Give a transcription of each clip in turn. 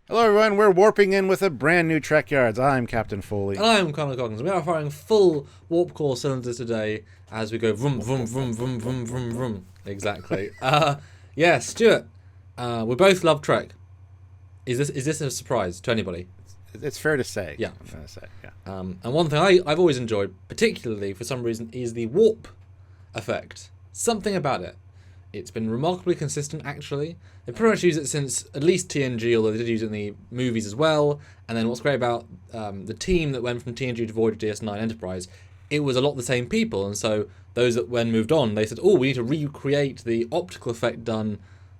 Hello, everyone. We're warping in with a brand new Trekyards. I'm Captain Foley. And I'm Connor Coggins. We are firing full warp core cylinders today as we go vroom, vroom, vroom, vroom, vroom, vroom, vroom. Exactly. Yeah, Stuart, we both love Trek. Is this a surprise to anybody? It's fair to say. Yeah. I'm going to say, yeah. And one thing I've always enjoyed, particularly for some reason, is the warp effect. Something about it. It's been remarkably consistent, actually. They've pretty much used it since at least TNG, although they did use it in the movies as well. And then what's great about the team that went from TNG to Voyager DS9 Enterprise, it was a lot the same people. And so those that when moved on, they said, we need to recreate the optical effect done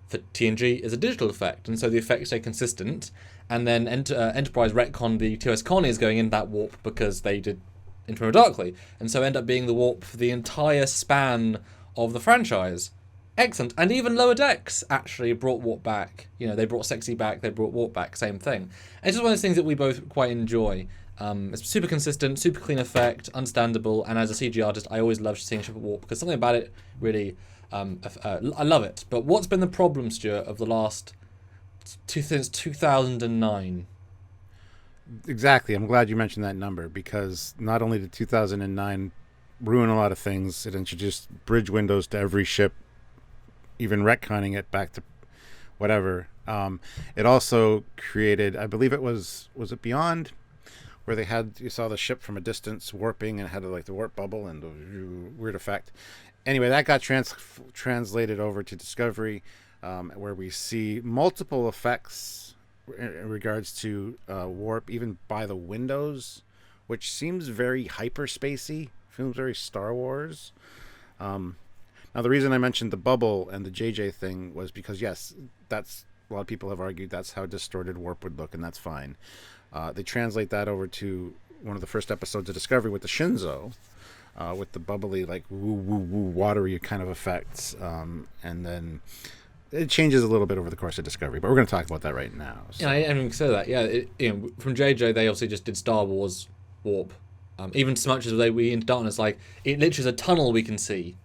for TNG as a digital effect. And so the effects stay consistent. And then Enterprise retconned the TOS colonies going in that warp because they did Inferno Darkly. And so end up being the warp for the entire span of the franchise. Excellent. And even Lower Decks actually brought warp back. They brought sexy back, they brought warp back, same thing. And it's just one of those things that we both quite enjoy. It's super consistent, super clean effect, understandable, and as a CG artist, I always love seeing ship at warp because something about it really, I love it. But what's been the problem, Stuart, of the last, since 2009? Exactly. I'm glad you mentioned that number because not only did 2009 ruin a lot of things, it introduced bridge windows to every ship, even retconning it back to whatever. It also created, I believe it was it Beyond, where you saw the ship from a distance warping and it had like the warp bubble and the weird effect. Anyway, that got translated over to Discovery, where we see multiple effects in regards to warp, even by the windows, which seems very hyperspacey, feels very Star Wars. Now, the reason I mentioned the bubble and the JJ thing was because, yes, that's a lot of people have argued that's how distorted warp would look, and that's fine. They translate that over to one of the first episodes of Discovery with the Shinzo, with the bubbly, like, woo-woo-woo, watery kind of effects. And then it changes a little bit over the course of Discovery, but we're going to talk about that right now. So. Yeah, I didn't even say that. Yeah, from JJ, they obviously just did Star Wars warp. Even so much as we Into Darkness, like, it literally is a tunnel we can see.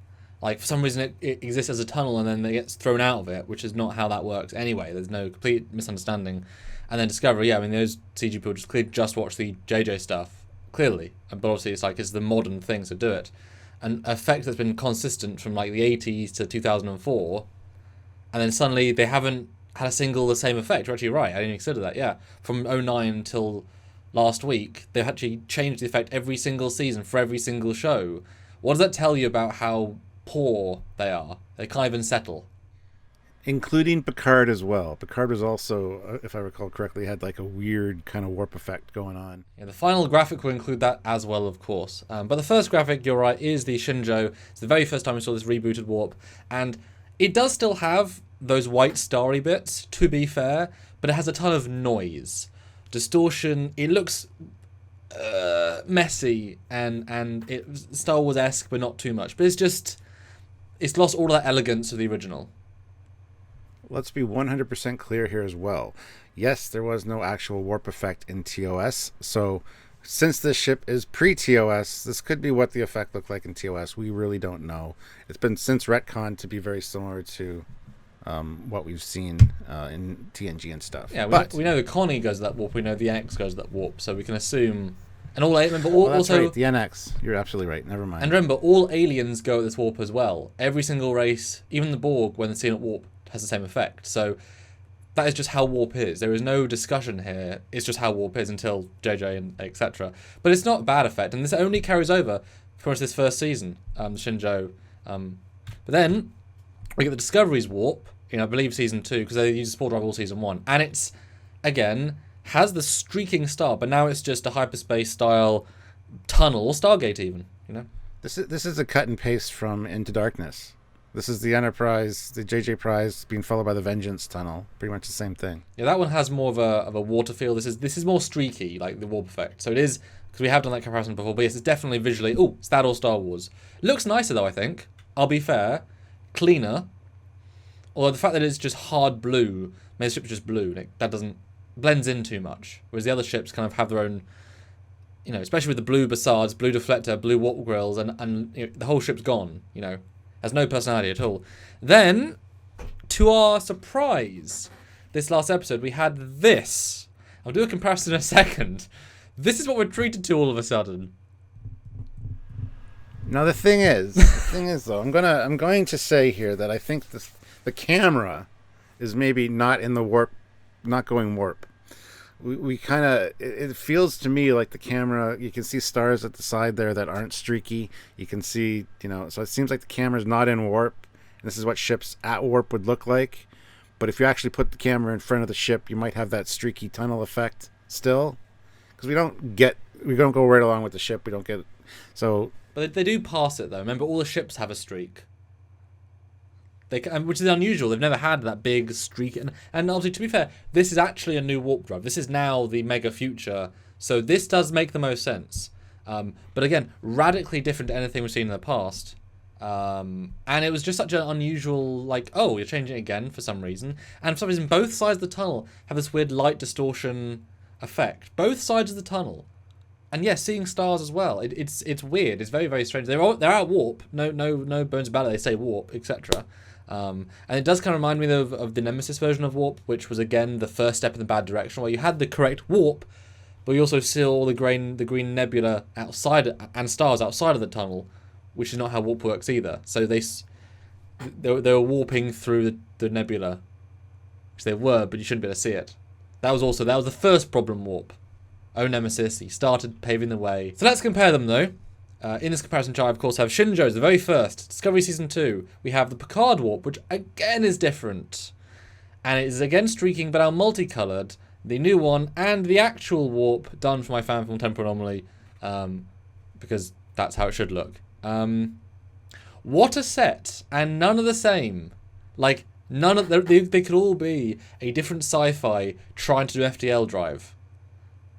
Like, for some reason, it exists as a tunnel and then it gets thrown out of it, which is not how that works anyway. There's no complete misunderstanding. And then Discovery, those CG people just watch the JJ stuff, clearly. But obviously, it's the modern thing, so do it. An effect that's been consistent from, like, the 80s to 2004, and then suddenly they haven't had a single the same effect. You're actually right, I didn't consider that, yeah. From 09 till last week, they've actually changed the effect every single season for every single show. What does that tell you about how poor they are? They can't even settle. Including Picard as well. Picard was also, if I recall correctly, had like a weird kind of warp effect going on. Yeah, the final graphic will include that as well, of course. But the first graphic, you're right, is the Shinjo. It's the very first time we saw this rebooted warp. And it does still have those white starry bits, to be fair, but it has a ton of noise. Distortion. It looks messy and it's Star Wars-esque, but not too much. But it's lost all that elegance of the original. Let's be 100% clear here as well. Yes, there was no actual warp effect in TOS, so since this ship is pre-TOS, this could be what the effect looked like in TOS. We really don't know. It's been since retcon to be very similar to what we've seen in TNG and stuff. Yeah, but we know the Connie goes to that warp, we know the X goes to that warp, so we can assume... And that's also, right, the NX. You're absolutely right. Never mind. And remember, all aliens go at this warp as well. Every single race, even the Borg, when they're seen at warp, has the same effect. So that is just how warp is. There is no discussion here. It's just how warp is until JJ and etc. But it's not a bad effect, and this only carries over for this first season, Shinjo. But then we get the Discovery's warp. I believe season 2 because they use Spore Drive all season 1, and it's again. Has the streaking star, but now it's just a hyperspace style tunnel, Stargate even, This is a cut and paste from Into Darkness. This is the Enterprise, the JJ Prize being followed by the Vengeance tunnel. Pretty much the same thing. Yeah, that one has more of a water feel. This is more streaky, like the warp effect. So it is, because we have done that comparison before, but yes, it's definitely visually, it's that or Star Wars. Looks nicer though, I think. I'll be fair. Cleaner. Although the fact that it's just hard blue, maybe the ship's just blue, that doesn't blends in too much, whereas the other ships kind of have their own, especially with the blue Bassards, blue deflector, blue warp grills, and the whole ship's gone, has no personality at all. Then, to our surprise, this last episode, we had this. I'll do a comparison in a second. This is what we're treated to all of a sudden. Now the thing is though, I'm going to say here that I think the camera is maybe not in the warp, not going warp. We kind of, it feels to me like the camera, you can see stars at the side there that aren't streaky. You can see, so it seems like the camera's not in warp. And this is what ships at warp would look like. But if you actually put the camera in front of the ship, you might have that streaky tunnel effect still. Because we don't go right along with the ship. We don't get, so. But they do pass it though. Remember, all the ships have a streak. Which is unusual. They've never had that big streak. And obviously, to be fair, this is actually a new warp drive. This is now the mega future. So this does make the most sense. But again, radically different to anything we've seen in the past. And it was just such an unusual, like, oh, you're changing it again for some reason. And for some reason, both sides of the tunnel have this weird light distortion effect. Both sides of the tunnel. And yes, seeing stars as well. It's weird. It's very, very strange. They're at warp. No bones about it. They say warp, etc. And it does kind of remind me of the Nemesis version of warp, which was again the first step in the bad direction, where you had the correct warp, but you also saw all the green nebula outside and stars outside of the tunnel, which is not how warp works either. So they were warping through the nebula, which they were, but you shouldn't be able to see it. That was the first problem warp. Oh, Nemesis, he started paving the way. So let's compare them though. In this comparison chart, I of course have Shinjo's, the very first, Discovery Season 2. We have the Picard warp, which again is different. And it is again streaking, but now multicoloured. The new one, and the actual warp done for my fan film Temporal Anomaly, because that's how it should look. What a set, and none are the same. Like, none of they could all be a different sci-fi trying to do FTL drive.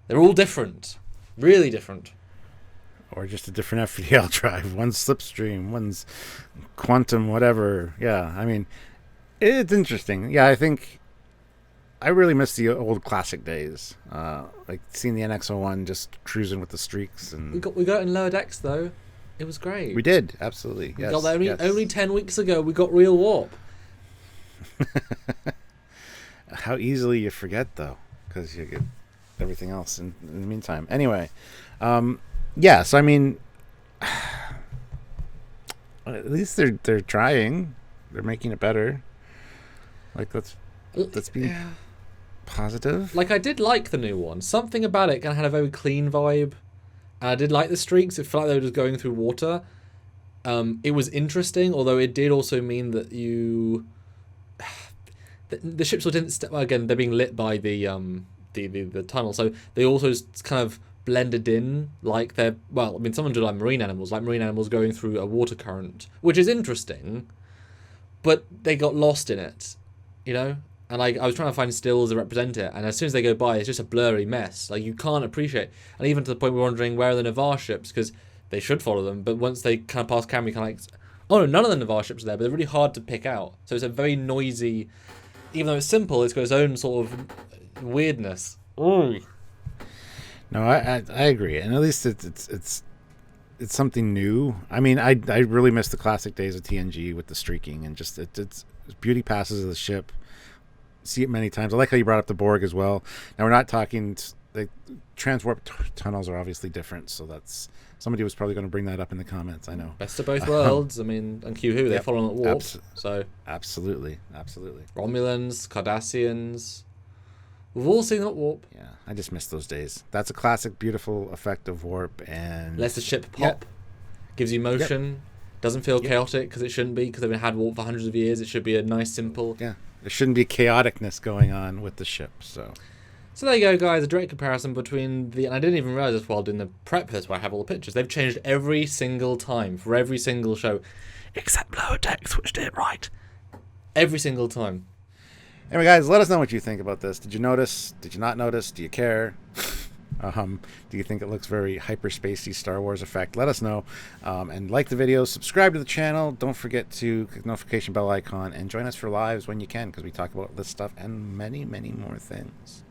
They're all different. Really different. Or just a different FTL drive. One's slipstream, one's quantum, whatever. Yeah, I mean, it's interesting. Yeah, I think I really miss the old classic days. Like seeing the NX-01 just cruising with the streaks. And we got it in lower decks, though. It was great. We did, absolutely. We got that only 10 weeks ago. We got real warp. How easily you forget, though, because you get everything else in the meantime. Anyway, yeah, so I mean, at least they're trying. They're making it better. Like, let's be positive. Like, I did like the new one. Something about it kind of had a very clean vibe. And I did like the streaks. It felt like they were just going through water. It was interesting, although it did also mean that the ships didn't again, they're being lit by the tunnel, so they also kind of blended in like they're, well, I mean, someone did like marine animals going through a water current, which is interesting, but they got lost in it, and I was trying to find stills that represent it, and as soon as they go by, it's just a blurry mess. Like, you can't appreciate, and even to the point we're wondering where are the Navarre ships, because they should follow them, but once they kind of pass camera, you kind of like, oh no, none of the Navarre ships are there, but they're really hard to pick out, so it's a very noisy, even though it's simple, it's got its own sort of weirdness. Ooh. No, I agree, and at least it's something new. I mean, I really miss the classic days of TNG with the streaking and just it's beauty passes of the ship. See it many times. I like how you brought up the Borg as well. Now we're not talking like transwarp tunnels are obviously different, so that's somebody was probably going to bring that up in the comments. I know. Best of both worlds. I mean, and Q who they follow at warp. So absolutely. Romulans, Cardassians. We've all seen them at warp. Yeah, I just miss those days. That's a classic, beautiful effect of warp, and lets the ship pop, gives you motion, doesn't feel chaotic because it shouldn't be, because they've had warp for hundreds of years. It should be a nice, simple. Yeah, there shouldn't be chaoticness going on with the ship. So there you go, guys. A direct comparison between and I didn't even realize this while doing the prep for this, where I have all the pictures. They've changed every single time for every single show, except Lower Decks, which did it right every single time. Anyway, guys, let us know what you think about this. Did you notice? Did you not notice? Do you care? Do you think it looks very hyperspacey Star Wars effect? Let us know. And like the video, subscribe to the channel. Don't forget to click the notification bell icon and join us for lives when you can, because we talk about this stuff and many, many more things.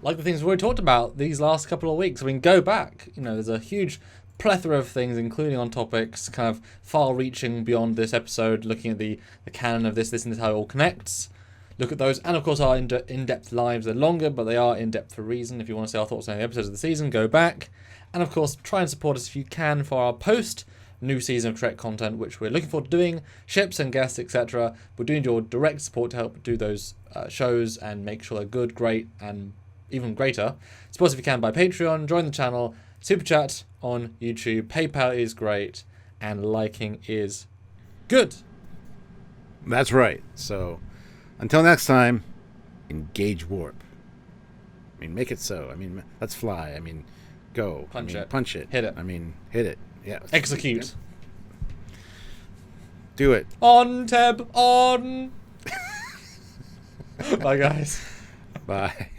Like the things we've already talked about these last couple of weeks. I mean, go back. There's a huge plethora of things, including on topics kind of far-reaching beyond this episode, looking at the canon of this and this, how it all connects. look at those. And of course, our in-depth lives are longer, but they are in-depth for a reason. If you want to see our thoughts on the episodes of the season, go back. And of course, try and support us if you can for our post-new season of Trek content, which we're looking forward to doing, ships and guests, etc. We're doing your direct support to help do those shows and make sure they're good, great, and even greater. Support us if you can by Patreon, join the channel, Super Chat on YouTube, PayPal is great, and liking is good. That's right. So, until next time, engage warp. I mean, make it so. I mean, let's fly. I mean, go. Punch it. Punch it. Hit it. I mean, hit it. Yeah. Execute. Do it. On, Teb, on. Bye, guys. Bye.